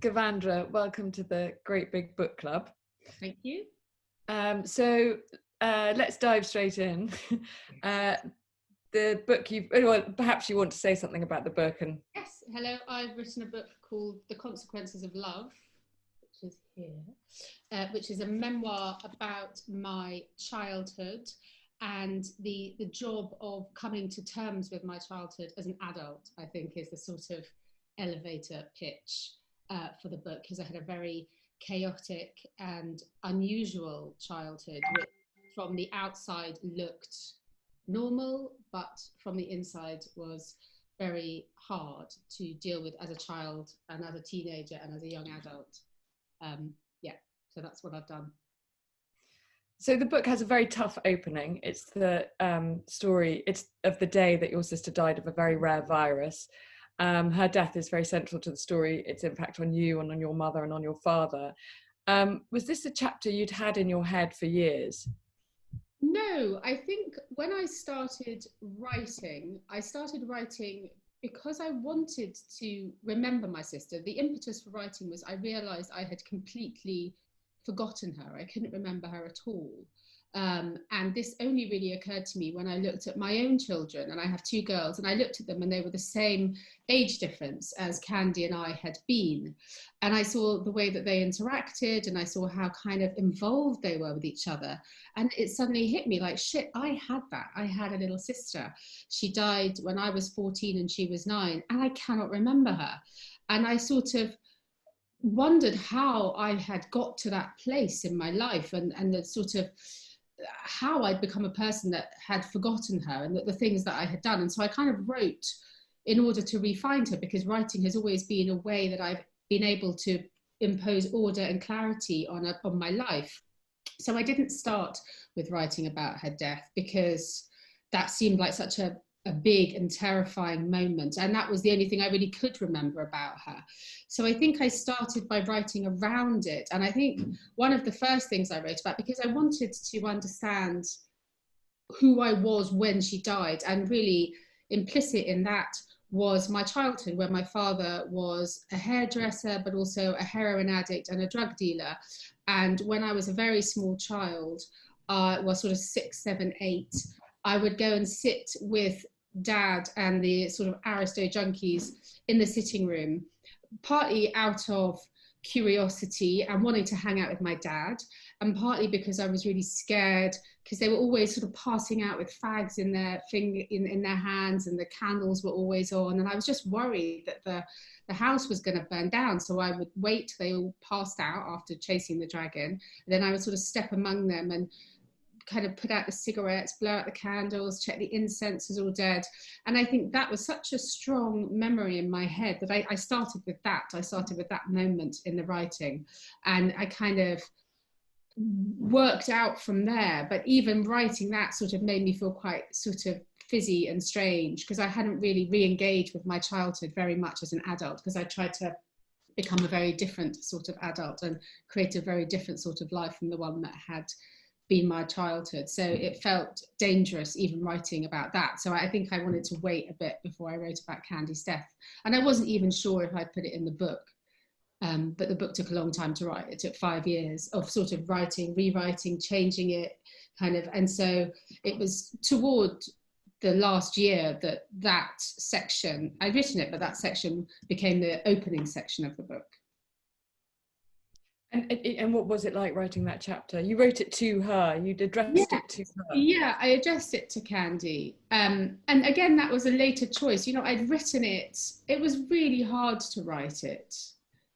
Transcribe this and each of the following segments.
Gavanndra, welcome to the Great Big Book Club. Thank you. Let's dive straight in. The book perhaps you want to say something about the book. Yes, hello, I've written a book called The Consequences of Love, which is here, which is a memoir about my childhood and the job of coming to terms with my childhood as an adult, I think, is the sort of elevator pitch for the book, because I had a very chaotic and unusual childhood, which from the outside looked normal, but from the inside was very hard to deal with as a child and as a teenager and as a young adult. So that's what I've done. So the book has a very tough opening. It's the story, it's of the day that your sister died of a very rare virus. Her death is very central to the story, its impact on you and on your mother and on your father. Was this a chapter you'd had in your head for years? No, I think when I started writing because I wanted to remember my sister. The impetus for writing was I realized I had completely forgotten her. I couldn't remember her at all. And this only really occurred to me when I looked at my own children, and I have two girls, and I looked at them and they were the same age difference as Candy and I had been. And I saw the way that they interacted, and I saw how kind of involved they were with each other. And it suddenly hit me like, shit, I had that. I had a little sister. She died when I was 14 and she was 9, and I cannot remember her. And I sort of wondered how I had got to that place in my life, and the sort of how I'd become a person that had forgotten her and the things that I had done. And so I kind of wrote in order to re-find her, because writing has always been a way that I've been able to impose order and clarity on my life. So I didn't start with writing about her death because that seemed like such a big and terrifying moment, and that was the only thing I really could remember about her. So I think I started by writing around it, and I think one of the first things I wrote about, because I wanted to understand who I was when she died, and really implicit in that was my childhood, where my father was a hairdresser but also a heroin addict and a drug dealer. And when I was a very small child, was sort of 6, 7, 8, I would go and sit with Dad and the sort of aristo junkies in the sitting room, partly out of curiosity and wanting to hang out with my dad, and partly because I was really scared, because they were always sort of passing out with fags in their in their hands, and the candles were always on, and I was just worried that the house was going to burn down. So I would wait till they all passed out after chasing the dragon, and then I would sort of step among them and kind of put out the cigarettes, blow out the candles, check the incense is all dead. And I think that was such a strong memory in my head that I started with that. I started with that moment in the writing, and I kind of worked out from there. But even writing that sort of made me feel quite sort of fizzy and strange, because I hadn't really re-engaged with my childhood very much as an adult, because I tried to become a very different sort of adult and create a very different sort of life from the one that had been my childhood. So it felt dangerous even writing about that. So I think I wanted to wait a bit before I wrote about Candy's death. And I wasn't even sure if I'd put it in the book. But the book took a long time to write. It took 5 years of sort of writing, rewriting, changing it kind of. And so it was toward the last year that section, I'd written it, but that section became the opening section of the book. And what was it like writing that chapter? You wrote it to her, you'd addressed it to her. Yeah, I addressed it to Candy. And again, that was a later choice. You know, I'd written it. It was really hard to write it.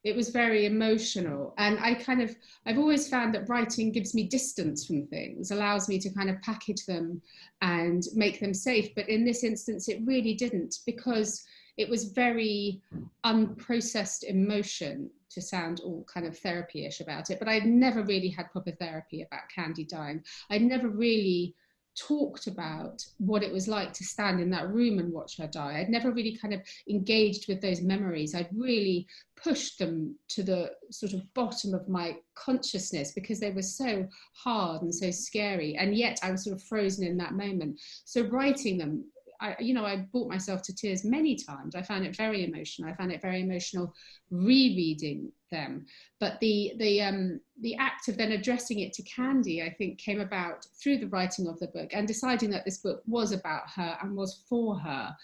It was very emotional. And I've always found that writing gives me distance from things, allows me to kind of package them and make them safe. But in this instance, it really didn't, because it was very unprocessed emotion, to sound all kind of therapy-ish about it. But I'd never really had proper therapy about Candy dying. I'd never really talked about what it was like to stand in that room and watch her die. I'd never really kind of engaged with those memories. I'd really pushed them to the sort of bottom of my consciousness because they were so hard and so scary. And yet I was sort of frozen in that moment. So writing them I brought myself to tears many times. I found it very emotional. I found it very emotional rereading them. But the act of then addressing it to Candy, I think, came about through the writing of the book and deciding that this book was about her and was for her.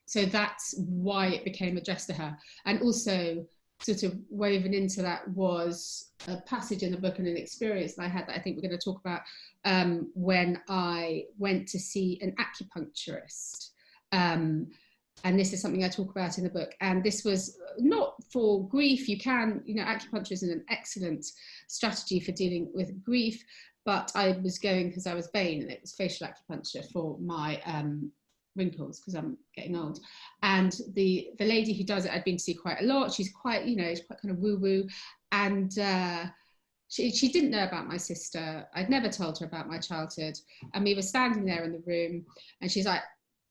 So that's why it became addressed to her. And also, sort of woven into that was a passage in the book and an experience that I had that I think we're going to talk about, when I went to see an acupuncturist. And this is something I talk about in the book. And this was not for grief. You can, acupuncture is an excellent strategy for dealing with grief, but I was going because I was vain, and it was facial acupuncture for my wrinkles, because I'm getting old. And the lady who does it, I'd been to see quite a lot. She's quite, she's quite kind of woo-woo. And she didn't know about my sister. I'd never told her about my childhood. And we were standing there in the room, and she's like,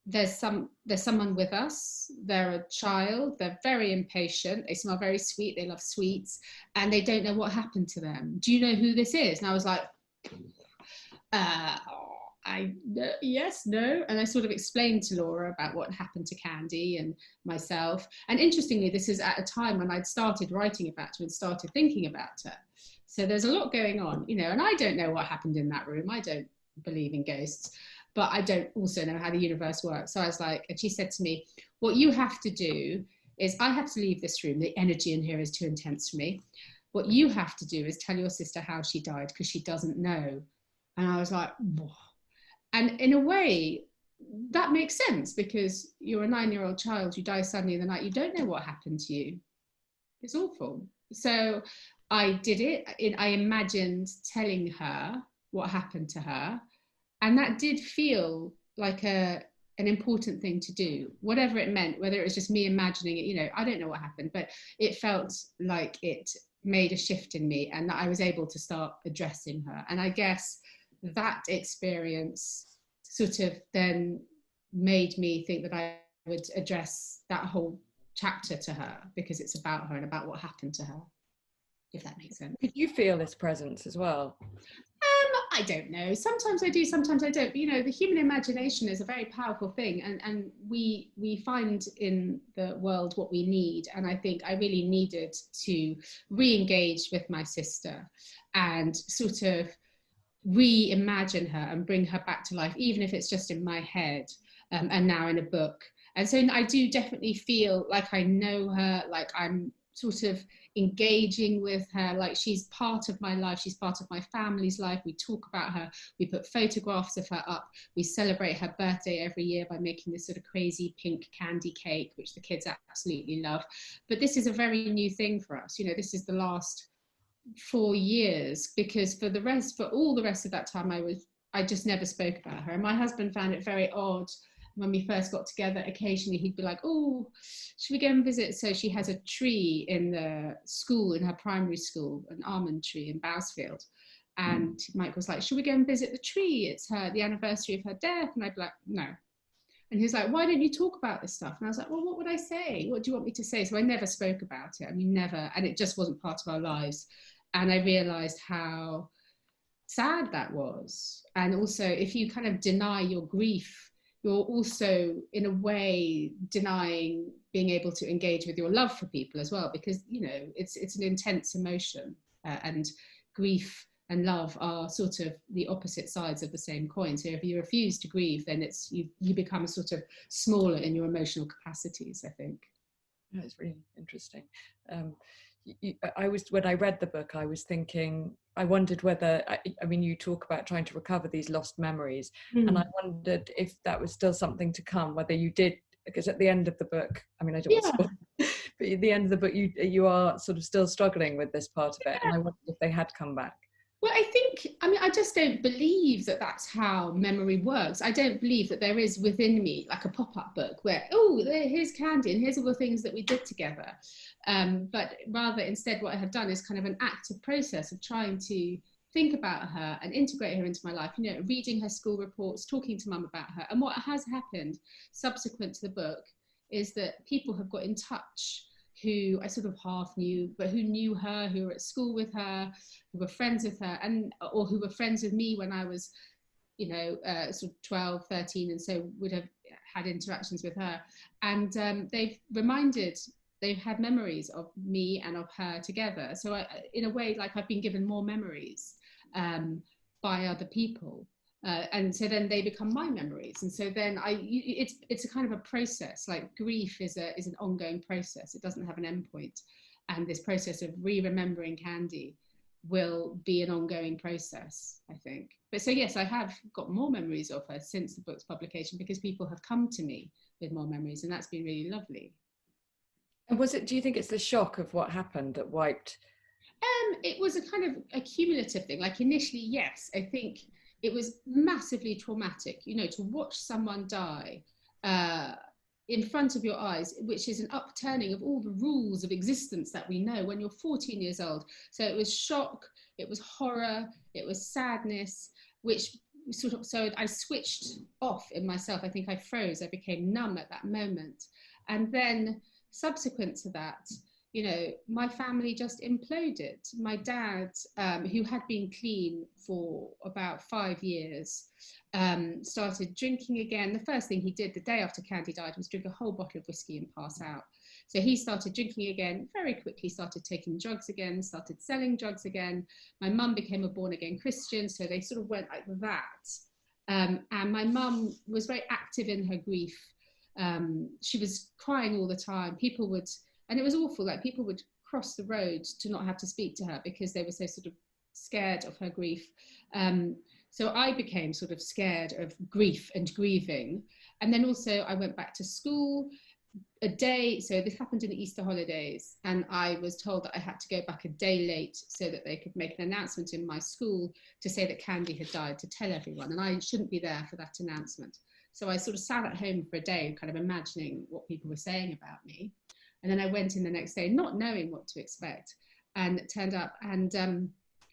there's someone with us. They're a child. They're very impatient. They smell very sweet. They love sweets, and they don't know what happened to them. Do you know who this is? And I was like, yes, no. And I sort of explained to Laura about what happened to Candy and myself. And interestingly, this is at a time when I'd started writing about her and started thinking about her. So there's a lot going on, and I don't know what happened in that room. I don't believe in ghosts, but I don't also know how the universe works. So I was like, and she said to me, what you have to do is, I have to leave this room. The energy in here is too intense for me. What you have to do is tell your sister how she died, because she doesn't know. And I was like, whoa. And in a way, that makes sense, because you're a 9-year-old child, you die suddenly in the night, you don't know what happened to you. It's awful. So I did it. I imagined telling her what happened to her. And that did feel like an important thing to do, whatever it meant, whether it was just me imagining it, I don't know what happened, but it felt like it made a shift in me, and that I was able to start addressing her. And I guess that experience sort of then made me think that I would address that whole chapter to her, because it's about her and about what happened to her, if that makes sense. Did you feel this presence as well? I don't know. Sometimes I do, sometimes I don't. The human imagination is a very powerful thing, and we find in the world what we need. And I think I really needed to re-engage with my sister and sort of reimagine her and bring her back to life, even if it's just in my head, and now in a book. And so I do definitely feel like I know her, like I'm sort of engaging with her, like she's part of my life, she's part of my family's life. We talk about her, we put photographs of her up, we celebrate her birthday every year by making this sort of crazy pink candy cake, which the kids absolutely love. But this is a very new thing for us. This is the last 4 years, because for all the rest of that time I just never spoke about her. And my husband found it very odd when we first got together. Occasionally he'd be like, oh, should we go and visit? So she has a tree in the school, in her primary school, an almond tree in Bousfield. And Mike was like, should we go and visit the tree? It's the anniversary of her death. And I'd be like, no. And he was like, why don't you talk about this stuff? And I was like, well, what would I say? What do you want me to say? So I never spoke about it. Never. And it just wasn't part of our lives. And I realized how sad that was. And also, if you kind of deny your grief, you're also, in a way, denying being able to engage with your love for people as well, because, it's an intense emotion, and grief and love are sort of the opposite sides of the same coin. So if you refuse to grieve, then you become sort of smaller in your emotional capacities, I think. It's really interesting. When I read the book, I was thinking, I wondered whether, you talk about trying to recover these lost memories, and I wondered if that was still something to come, whether you did, because at the end of the book, I don't want to spoil, but at the end of the book, you are sort of still struggling with this part of it, and I wondered if they had come back. Well, I just don't believe that that's how memory works. I don't believe that there is within me like a pop-up book where, oh, here's Candy and here's all the things that we did together. But rather, instead, what I have done is kind of an active process of trying to think about her and integrate her into my life, reading her school reports, talking to mum about her. And what has happened subsequent to the book is that people have got in touch who I sort of half knew, but who knew her, who were at school with her, who were friends with her, or who were friends with me when I was sort of 12, 13, and so would have had interactions with her. And they've had memories of me and of her together. So in a way, like I've been given more memories by other people. And so then they become my memories. And so then it's a kind of a process. Like grief is an ongoing process. It doesn't have an endpoint. And this process of re-remembering Candy will be an ongoing process, I think. But so yes, I have got more memories of her since the book's publication, because people have come to me with more memories, and that's been really lovely. And do you think it's the shock of what happened that wiped? It was a kind of a cumulative thing. Like initially, yes, I think it was massively traumatic, to watch someone die in front of your eyes, which is an upturning of all the rules of existence that we know when you're 14 years old. So it was shock, it was horror, it was sadness, which so I switched off in myself. I think I froze, I became numb at that moment. And then subsequent to that, my family just imploded. My dad, who had been clean for about 5 years, started drinking again. The first thing he did the day after Candy died was drink a whole bottle of whiskey and pass out. So he started drinking again, very quickly started taking drugs again, started selling drugs again. My mum became a born-again Christian, so they sort of went like that. And my mum was very active in her grief. She was crying all the time. And it was awful, like people would cross the road to not have to speak to her because they were so sort of scared of her grief. So I became sort of scared of grief and grieving. And then also I went back to school so this happened in the Easter holidays, and I was told that I had to go back a day late so that they could make an announcement in my school to say that Candy had died, to tell everyone, and I shouldn't be there for that announcement. So I sort of sat at home for a day kind of imagining what people were saying about me. And then I went in the next day not knowing what to expect, and turned up, and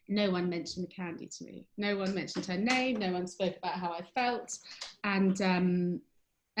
no one mentioned Candy to me. No one mentioned her name. No one spoke about how I felt. And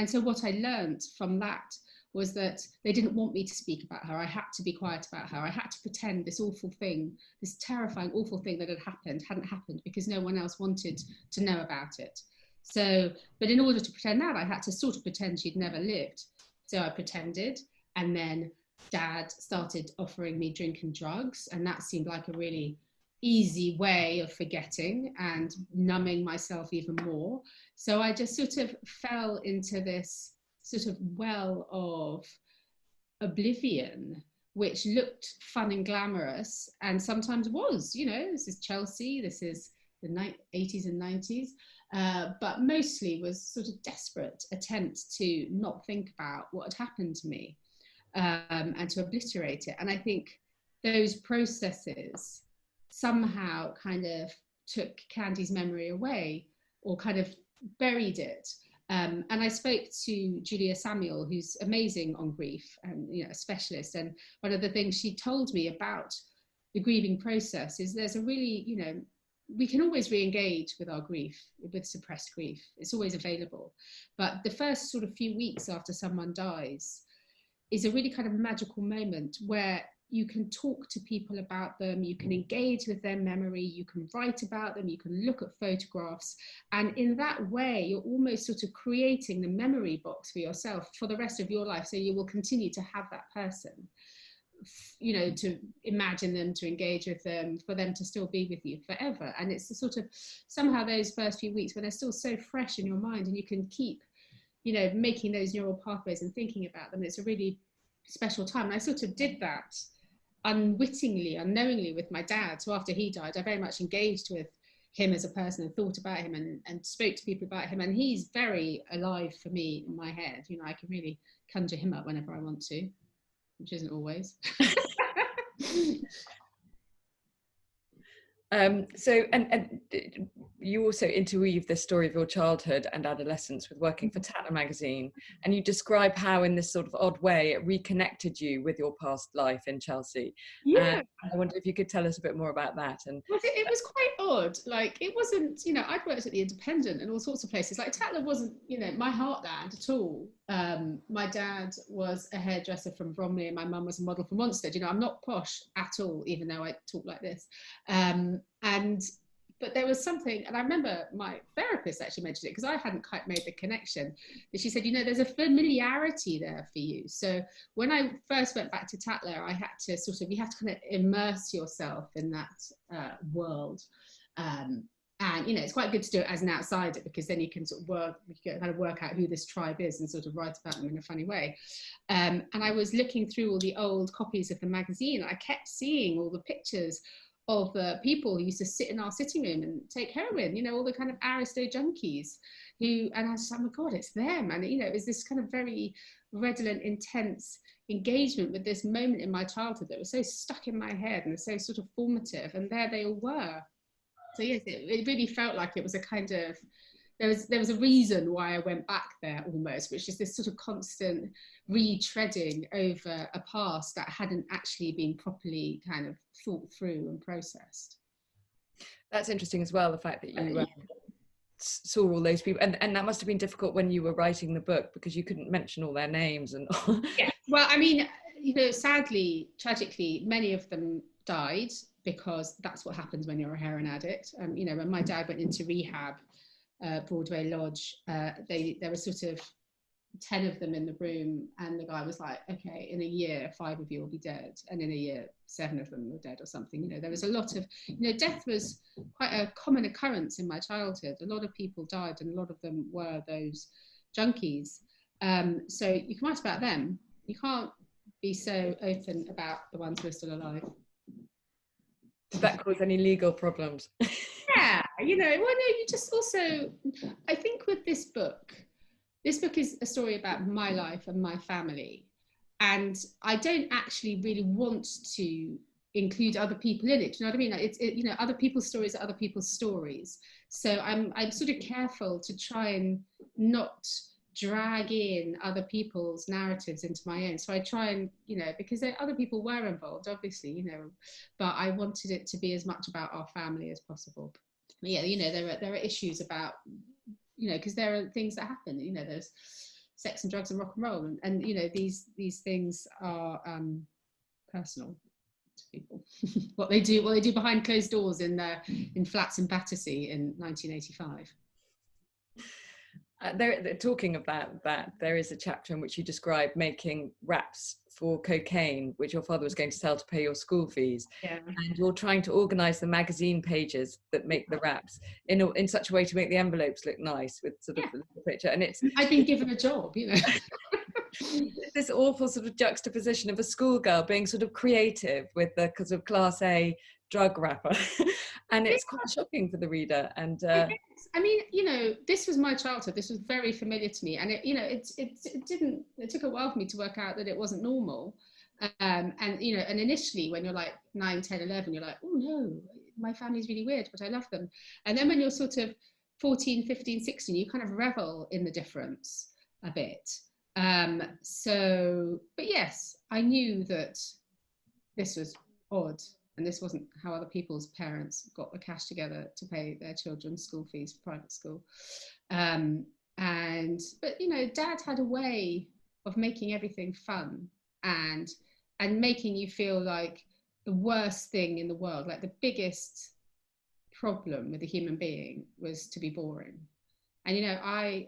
so what I learned from that was that they didn't want me to speak about her. I had to be quiet about her. I had to pretend this awful thing, this terrifying, awful thing that had happened, hadn't happened, because no one else wanted to know about it. So, but in order to pretend that, I had to sort of pretend she'd never lived. So I pretended, and then Dad started offering me drink and drugs, and that seemed like a really easy way of forgetting and numbing myself even more. So I just sort of fell into this sort of well of oblivion, which looked fun and glamorous, and sometimes was, this is Chelsea, this is the 80s and 90s, but mostly was sort of desperate attempt to not think about what had happened to me, and to obliterate it. And I think those processes somehow kind of took Candy's memory away, or kind of buried it. And I spoke to Julia Samuel, who's amazing on grief and a specialist. And one of the things she told me about the grieving process is there's a really, we can always re-engage with our grief, with suppressed grief. It's always available. But the first sort of few weeks after someone dies is a really kind of magical moment where you can talk to people about them, you can engage with their memory, you can write about them, you can look at photographs. And in that way, you're almost sort of creating the memory box for yourself for the rest of your life. So you will continue to have that person, to imagine them, to engage with them, for them to still be with you forever. And it's the sort of, somehow those first few weeks when they're still so fresh in your mind and you can keep, making those neural pathways and thinking about them, it's a really special time. And I sort of did that unwittingly, unknowingly with my dad. So after he died, I very much engaged with him as a person and thought about him and spoke to people about him. And he's very alive for me in my head. I can really conjure him up whenever I want to, which isn't always. So you also interweave the story of your childhood and adolescence with working for Tatler magazine, and you describe how in this sort of odd way it reconnected you with your past life in Chelsea. Yeah. I wonder if you could tell us a bit more about that. And it was quite odd. Like, it wasn't, I'd worked at the Independent and all sorts of places. Like, Tatler wasn't, my heartland at all. My dad was a hairdresser from Bromley and my mum was a model for Monstead. I'm not posh at all, even though I talk like this. And but there was something, and I remember my therapist actually mentioned it because I hadn't quite made the connection. That she said, you know, there's a familiarity there for you. So when I first went back to Tatler, I had to sort of, you have to kind of immerse yourself in that world. And you know, it's quite good to do it as an outsider because then you can sort of work out who this tribe is and sort of write about them in a funny way. And I was looking through all the old copies of the magazine. I kept seeing all the pictures of people who used to sit in our sitting room and take heroin, you know, all the kind of aristo junkies who, and I was like, oh my God, it's them. And, you know, it was this kind of very redolent, intense engagement with this moment in my childhood that was so stuck in my head and so sort of formative. And there they all were. So yes, it really felt like it was a kind of, there was a reason why I went back there almost, which is this sort of constant retreading over a past that hadn't actually been properly kind of thought through and processed. That's interesting as well, the fact that you saw all those people, and that must have been difficult when you were writing the book because you couldn't mention all their names and yeah, well, I mean, you know, sadly, tragically, many of them died because that's what happens when you're a heroin addict. You know, when my dad went into rehab, Broadway Lodge, there were sort of 10 of them in the room, and the guy was like, okay, in a year 5 of you will be dead, and in a year 7 of them were dead or something. You know, there was a lot of, you know, death was quite a common occurrence in my childhood. A lot of people died, and a lot of them were those junkies. So you can write about them, you can't be so open about the ones who are still alive. Did that cause any legal problems? Yeah, you know, well, no, you just also, I think with this book is a story about my life and my family. And I don't actually really want to include other people in it. Do you know what I mean? Like you know, other people's stories are other people's stories. So I'm sort of careful to try and not drag in other people's narratives into my own. So I try and, you know, because other people were involved, obviously, you know, but I wanted it to be as much about our family as possible. But yeah, you know, there are issues about, you know, because there are things that happen, you know, there's sex and drugs and rock and roll, and you know, these things are personal to people. what they do behind closed doors in flats in Battersea in 1985. Talking of that, there is a chapter in which you describe making wraps for cocaine, which your father was going to sell to pay your school fees. Yeah. And you're trying to organise the magazine pages that make the wraps in such a way to make the envelopes look nice with sort of the picture. And I've been given a job, you know. This awful sort of juxtaposition of a schoolgirl being sort of creative with the sort of class A drug wrapper. And it's quite shocking for the reader. And I mean, you know, this was my childhood. This was very familiar to me, and it, you know, it took a while for me to work out that it wasn't normal. And you know, and initially when you're like 9, 10, 11, you're like, oh no, my family's really weird, but I love them. And then when you're sort of 14, 15, 16, you kind of revel in the difference a bit. So, but yes, I knew that this was odd, and this wasn't how other people's parents got the cash together to pay their children's school fees for private school. But you know, Dad had a way of making everything fun and making you feel like the worst thing in the world, like the biggest problem with a human being was to be boring. And you know, I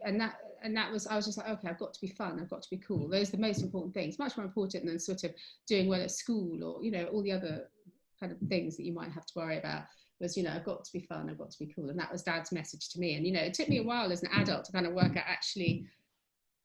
was just like, okay, I've got to be fun, I've got to be cool. Those are the most important things, much more important than sort of doing well at school or, you know, all the other kind of things that you might have to worry about. Was, you know, I've got to be fun, I've got to be cool. And that was Dad's message to me. And you know, it took me a while as an adult to kind of work out, actually,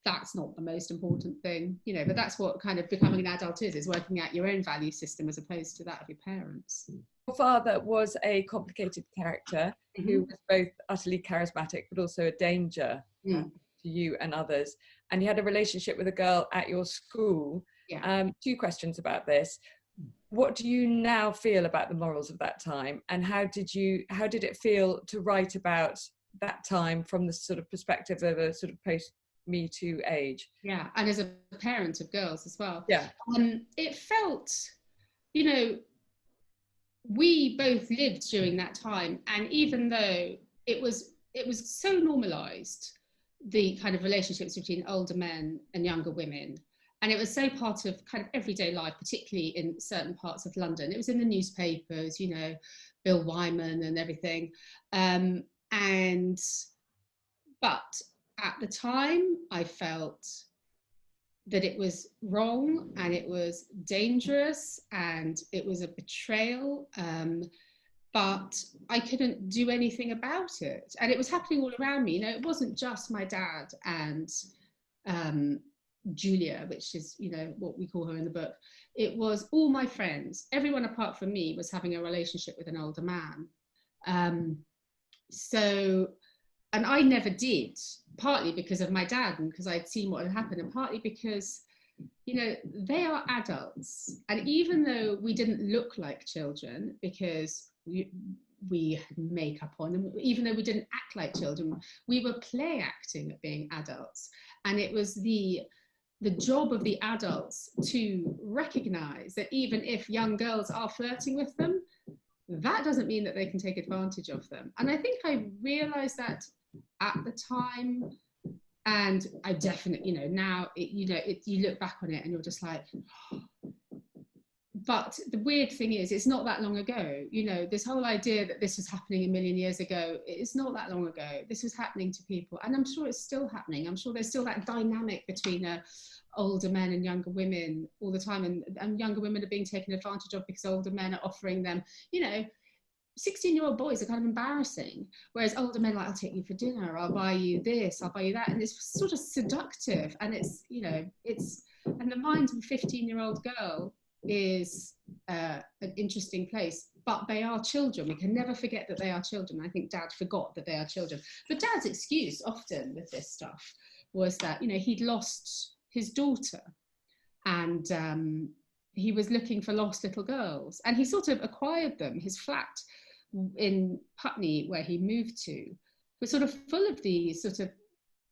that's not the most important thing, you know, but that's what kind of becoming an adult is working out your own value system as opposed to that of your parents. Your father was a complicated character who was both utterly charismatic but also a danger to you and others. And you had a relationship with a girl at your school. Yeah. 2 questions about this. What do you now feel about the morals of that time? And how did it feel to write about that time from the sort of perspective of a sort of post-Me Too age? Yeah, and as a parent of girls as well. Yeah. It felt, you know, we both lived during that time, and even though it was so normalized, the kind of relationships between older men and younger women, and it was so part of kind of everyday life, particularly in certain parts of London. It was in the newspapers, you know, Bill Wyman and everything. And but at the time, I felt that it was wrong and it was dangerous and it was a betrayal. But I couldn't do anything about it. And it was happening all around me. You know, it wasn't just my dad and Julia, which is, you know, what we call her in the book. It was all my friends. Everyone apart from me was having a relationship with an older man. And I never did, partly because of my dad and because I'd seen what had happened, and partly because, you know, they are adults. And even though we didn't look like children because we had makeup on, and even though we didn't act like children, we were play acting at being adults. And it was the job of the adults to recognize that even if young girls are flirting with them, that doesn't mean that they can take advantage of them. And I think I realized that at the time, and I definitely, you know, now you look back on it and you're just like, oh. But the weird thing is, it's not that long ago. You know, this whole idea that this was happening a million years ago, it's not that long ago. This was happening to people, and I'm sure it's still happening. I'm sure there's still that dynamic between older men and younger women all the time, and younger women are being taken advantage of because older men are offering them, you know, 16-year-old boys are kind of embarrassing, whereas older men are like, I'll take you for dinner, I'll buy you this, I'll buy you that, and it's sort of seductive, and it's, you know, it's, and the mind of a 15-year-old girl is an interesting place, but they are children. We can never forget that they are children. I think Dad forgot that they are children, but Dad's excuse often with this stuff was that, you know, he'd lost his daughter, and he was looking for lost little girls, and he sort of acquired them. His flat in Putney, where he moved to, was sort of full of these sort of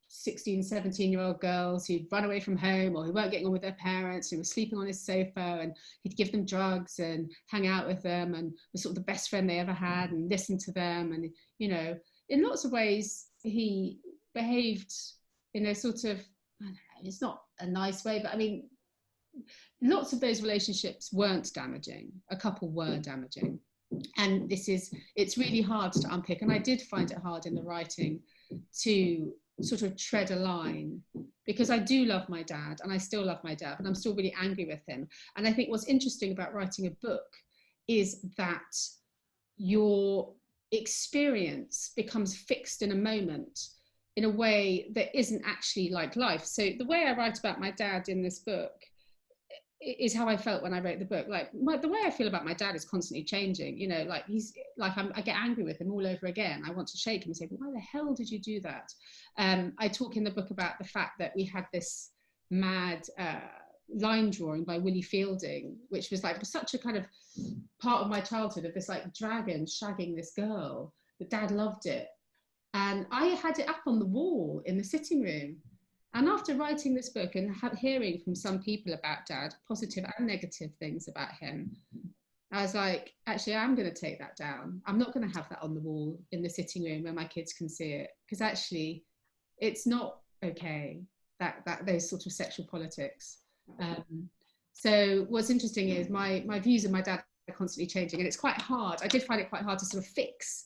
16, 17-year-old girls who'd run away from home or who weren't getting on with their parents, who were sleeping on his sofa, and he'd give them drugs and hang out with them and was sort of the best friend they ever had and listened to them. And, you know, in lots of ways, he behaved in a sort of, I don't know, it's not a nice way, but I mean, lots of those relationships weren't damaging. A couple were damaging. And it's really hard to unpick. And I did find it hard in the writing to sort of tread a line, because I do love my dad and I still love my dad, but I'm still really angry with him. And I think what's interesting about writing a book is that your experience becomes fixed in a moment in a way that isn't actually like life. So the way I write about my dad in this book is how I felt when I wrote the book. Like the way I feel about my dad is constantly changing. You know, like he's like, I get angry with him all over again. I want to shake him and say, well, why the hell did you do that? I talk in the book about the fact that we had this mad line drawing by Willie Fielding, which was like such a kind of part of my childhood, of this like dragon shagging this girl. But Dad loved it, and I had it up on the wall in the sitting room. And after writing this book and hearing from some people about Dad, positive and negative things about him, I was like, actually, I'm going to take that down. I'm not going to have that on the wall in the sitting room where my kids can see it, because actually, it's not okay, that those sort of sexual politics. So what's interesting is my views of my dad are constantly changing, and it's quite hard. I did find it quite hard to sort of fix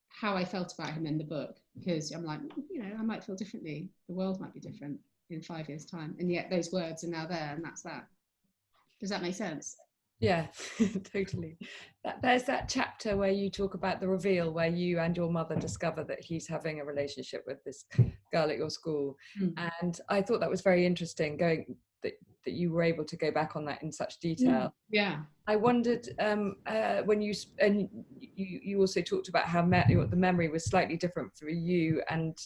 how I felt about him in the book, because I'm like, you know, I might feel differently. The world might be different in 5 years' time. And yet those words are now there, and that's that. Does that make sense? Yeah, totally. There's that chapter where you talk about the reveal, where you and your mother discover that he's having a relationship with this girl at your school. And I thought that was very interesting, that you were able to go back on that in such detail. Yeah. I wondered when you also talked about how the memory was slightly different for you and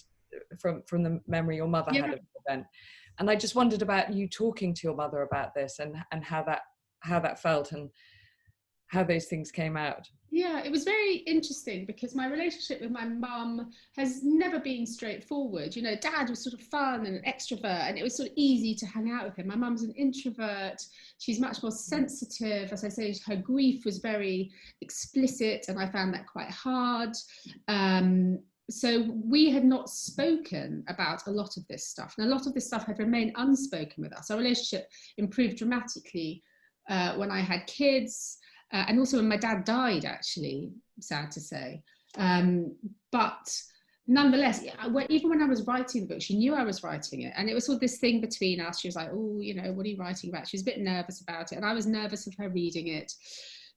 from the memory your mother had of the event. And I just wondered about you talking to your mother about this, and how that felt and how those things came out. Yeah, it was very interesting, because my relationship with my mum has never been straightforward. You know, Dad was sort of fun and an extrovert, and it was sort of easy to hang out with him. My mum's an introvert. She's much more sensitive. As I say, her grief was very explicit, and I found that quite hard. So we had not spoken about a lot of this stuff, and a lot of this stuff had remained unspoken with us. Our relationship improved dramatically when I had kids. and also when my dad died, actually, sad to say. But nonetheless, even when I was writing the book, she knew I was writing it. And it was sort of this thing between us. She was like, oh, you know, what are you writing about? She was a bit nervous about it. And I was nervous of her reading it.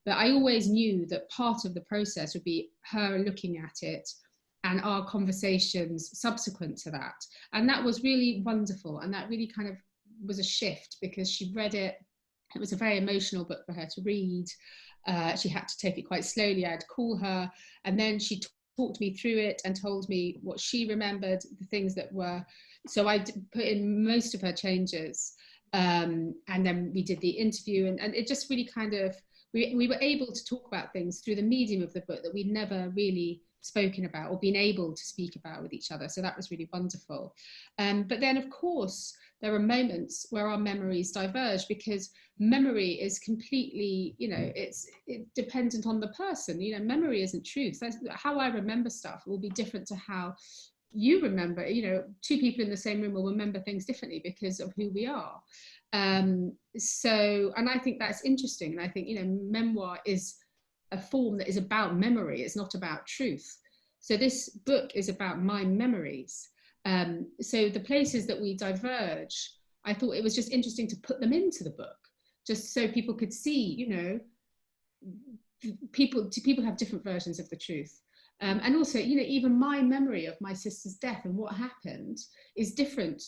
But I always knew that part of the process would be her looking at it and our conversations subsequent to that. And that was really wonderful. And that really kind of was a shift, because she read it. It was a very emotional book for her to read. She had to take it quite slowly. I had to call her, and then she talked me through it and told me what she remembered, the things that were. So I put in most of her changes, and then we did the interview, and it just really kind of, we were able to talk about things through the medium of the book that we'd never really spoken about or been able to speak about with each other. So that was really wonderful. But then, of course, there are moments where our memories diverge, because memory is completely, you know, it's dependent on the person. You know, memory isn't truth. How I remember stuff will be different to how you remember. You know, two people in the same room will remember things differently because of who we are. So, and I think that's interesting. And I think, you know, memoir is a form that is about memory. It's not about truth. So this book is about my memories. So the places that we diverge, I thought it was just interesting to put them into the book, just so people could see, you know, people have different versions of the truth. And also, you know, even my memory of my sister's death and what happened is different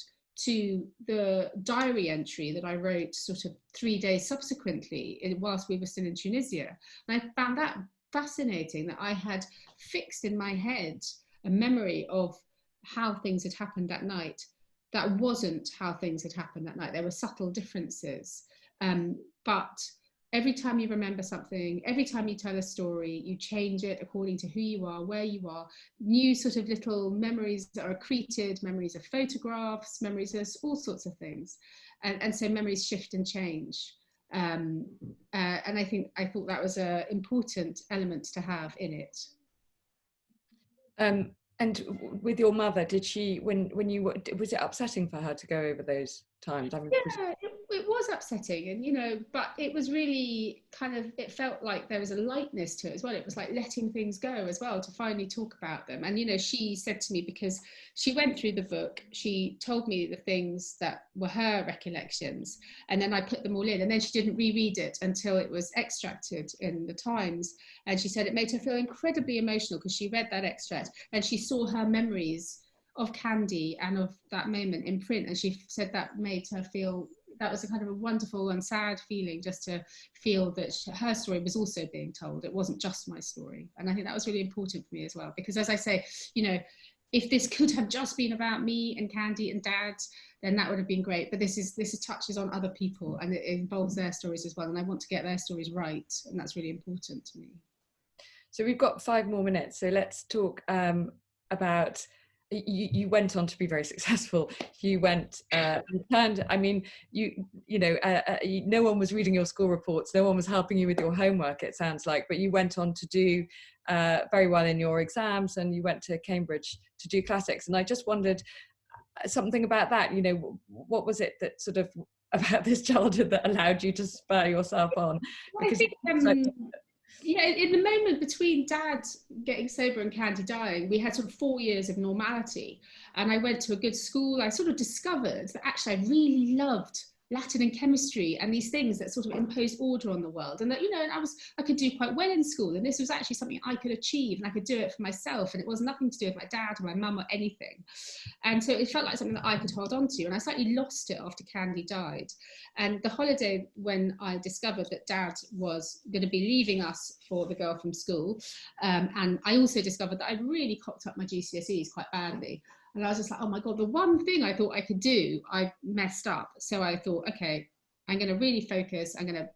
to the diary entry that I wrote sort of 3 days subsequently whilst we were still in Tunisia. And I found that fascinating, that I had fixed in my head a memory of how things had happened that night. That wasn't how things had happened that night. There were subtle differences. But every time you remember something, every time you tell a story, you change it according to who you are, where you are. New sort of little memories that are accreted, memories of photographs, memories of all sorts of things. And so memories shift and change. And I thought that was an important element to have in it. And with your mother, did she, when you, was it upsetting for her to go over those times? Yeah, it was upsetting, and you know, but it was really kind of, it felt like there was a lightness to it as well. It was like letting things go as well, to finally talk about them. And you know, she said to me, because she went through the book, she told me the things that were her recollections, and then I put them all in, and then she didn't reread it until it was extracted in the Times. And she said it made her feel incredibly emotional, because she read that extract and she saw her memories of Candy and of that moment in print, and she said that made her feel, that was a kind of a wonderful and sad feeling, just to feel that her story was also being told. It wasn't just my story. And I think that was really important for me as well, because as I say, you know, if this could have just been about me and Candy and Dad, then that would have been great. But this touches on other people, and it involves their stories as well, and I want to get their stories right, and that's really important to me. So we've got 5 more minutes, so let's talk about, you went on to be very successful. You went returned. I mean, no one was reading your school reports, no one was helping you with your homework, it sounds like, but you went on to do very well in your exams, and you went to Cambridge to do classics. And I just wondered something about that. You know, what was it that sort of about this childhood that allowed you to spur yourself on? Because yeah, in the moment between Dad getting sober and Candy dying, we had sort of 4 years of normality, and I went to a good school. I sort of discovered that actually I really loved Latin and chemistry and these things that sort of imposed order on the world, and that, you know, I could do quite well in school, and this was actually something I could achieve, and I could do it for myself, and it was nothing to do with my dad or my mum or anything. And so it felt like something that I could hold on to, and I slightly lost it after Candy died. And the holiday when I discovered that Dad was going to be leaving us for the girl from school, and I also discovered that I'd really cocked up my GCSEs quite badly. And I was just like, oh my God, the one thing I thought I could do, I messed up. So I thought, okay, I'm going to really focus. I'm going to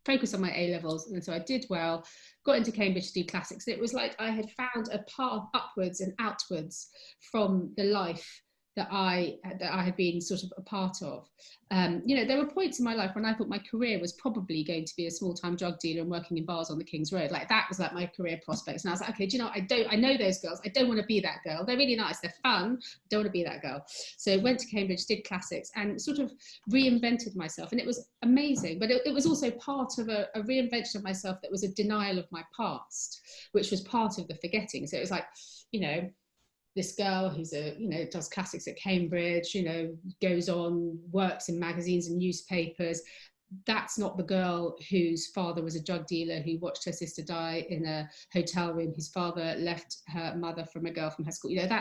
focus on my A-levels. And so I did well, got into Cambridge to do classics. It was like I had found a path upwards and outwards from the life that I had been sort of a part of. You know, there were points in my life when I thought my career was probably going to be a small-time drug dealer and working in bars on the King's Road. Like, that was like my career prospects. And I was like, okay, do you know, I know those girls. I don't want to be that girl. They're really nice. They're fun. I don't want to be that girl. So went to Cambridge, did classics, and sort of reinvented myself. And it was amazing. But it was also part of a reinvention of myself that was a denial of my past, which was part of the forgetting. So it was like, you know, this girl who's does classics at Cambridge, you know, goes on, works in magazines and newspapers. That's not the girl whose father was a drug dealer, who watched her sister die in a hotel room, whose father left her mother from a girl from her school. You know,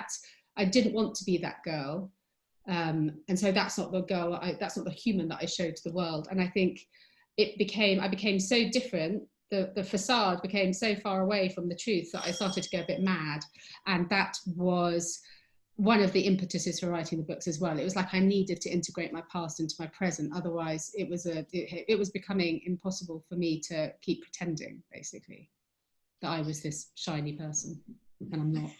I didn't want to be that girl. And so that's not the girl, that's not the human that I showed to the world. And I think I became so different. The facade became so far away from the truth that I started to go a bit mad. And that was one of the impetuses for writing the books as well. It was like I needed to integrate my past into my present. Otherwise, it was becoming impossible for me to keep pretending, basically, that I was this shiny person, and I'm not.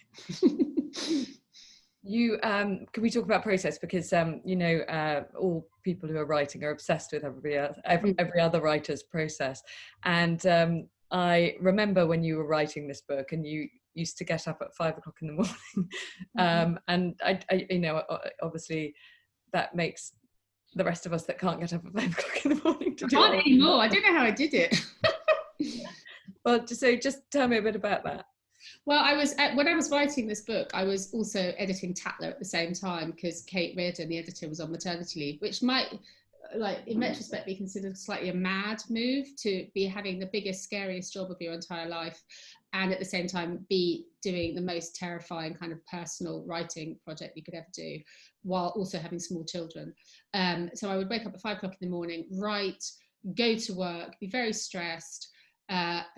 Can we talk about process? Because all people who are writing are obsessed with every other writer's process. And I remember when you were writing this book, and you used to get up at 5 o'clock in the morning. And I obviously that makes the rest of us that can't get up at 5 o'clock in the morning to do it. I can't anymore. I don't know how I did it. Well, so just tell me a bit about that. Well, when I was writing this book, I was also editing Tatler at the same time, because Kate Reardon, the editor, was on maternity leave, which might, like, in retrospect, be considered slightly a mad move, to be having the biggest, scariest job of your entire life, and at the same time be doing the most terrifying kind of personal writing project you could ever do, while also having small children. So I would wake up at 5 o'clock in the morning, write, go to work, be very stressed.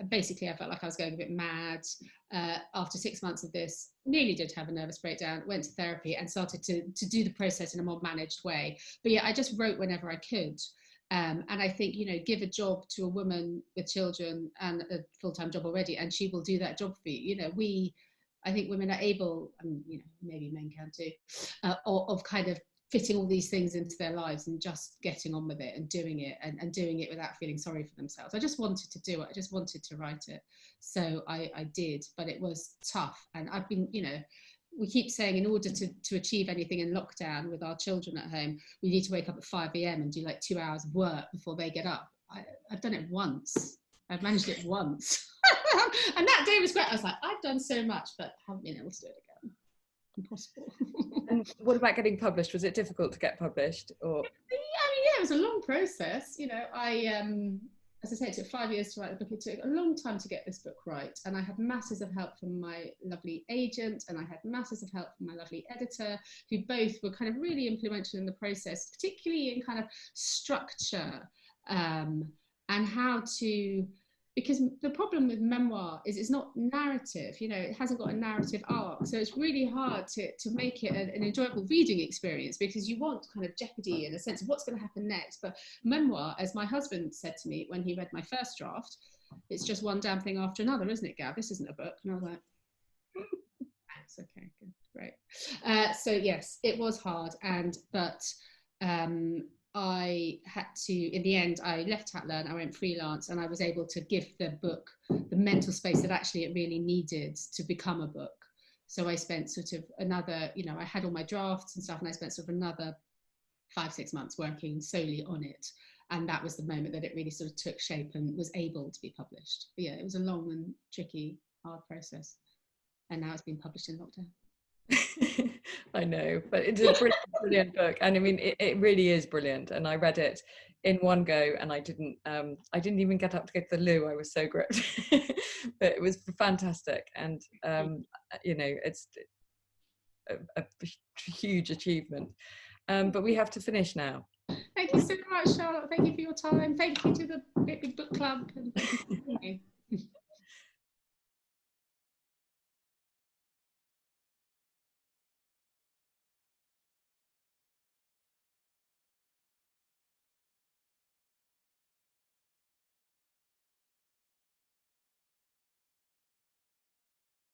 Basically, I felt like I was going a bit mad. After 6 months of this, nearly did have a nervous breakdown, went to therapy and started to do the process in a more managed way. But yeah, I just wrote whenever I could. And I think, you know, give a job to a woman with children and a full-time job already, and she will do that job for you. You know, I think women are able, and you know, maybe men can too, of kind of fitting all these things into their lives and just getting on with it and doing it, and doing it without feeling sorry for themselves. I just wanted to do it. I just wanted to write it. So I did, but it was tough. And I've been, you know, we keep saying in order to achieve anything in lockdown with our children at home, we need to wake up at 5 a.m. and do like 2 hours of work before they get up. I've done it once. I've managed it once. And that day was great. I was like, I've done so much, but haven't been able to do it again. Impossible. And what about getting published? Was it difficult to get published? Or I mean, yeah, it was a long process. You know, as I say, it took 5 years to write the book. It took a long time to get this book right, and I had masses of help from my lovely agent, and I had masses of help from my lovely editor, who both were kind of really influential in the process, particularly in kind of structure, and how to. Because the problem with memoir is it's not narrative, you know, it hasn't got a narrative arc. So it's really hard to make it an enjoyable reading experience, because you want kind of jeopardy and a sense of what's going to happen next. But memoir, as my husband said to me when he read my first draft, it's just one damn thing after another, isn't it, Gav? This isn't a book. And I was like, it's okay, good, great. So yes, it was hard. But I had to, in the end, I left Tatler and I went freelance, and I was able to give the book the mental space that actually it really needed to become a book. So I spent sort of another, you know, I had all my drafts and stuff, and I spent sort of another 5-6 months working solely on it. And that was the moment that it really sort of took shape and was able to be published. But yeah, it was a long and tricky, hard process. And now it's been published in lockdown. I know, but it's a brilliant book, and I mean it really is brilliant. And I read it in one go, and I didn't even get up to go to the loo. I was so gripped. But it was fantastic, and you know, it's a huge achievement. But we have to finish now. Thank you so much, Charlotte. Thank you for your time. Thank you to the Big Book Club. And thank you.